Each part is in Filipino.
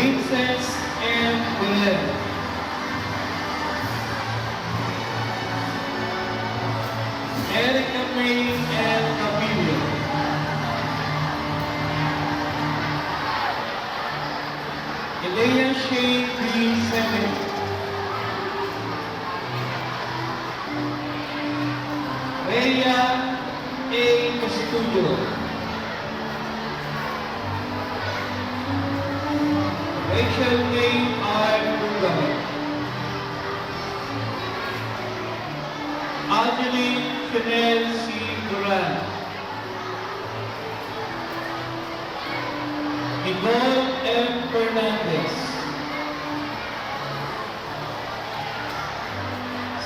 Princess M. Ulen. Erica May M. Capillo. Elea Shane B. Semen. Rhea A. Castillo. Rachel A. R. Dugan. Adeline Chanel C. Duran. Nicole M. Fernandez.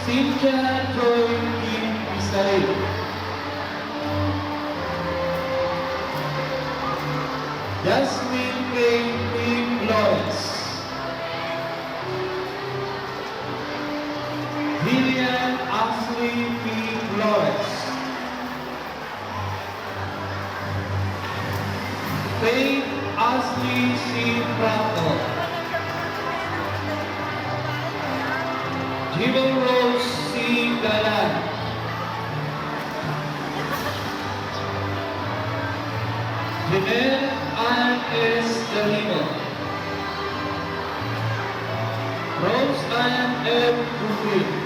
Cynthia Joy Kim Pisaray. Jasmine K. Kim Lawrence. Lillian Ashley P. Lawrence. Faith Ashley C. Prato. Jewel Rose C. Galan. Janelle Ann S. Dalino. Rose Ann M. Bukit.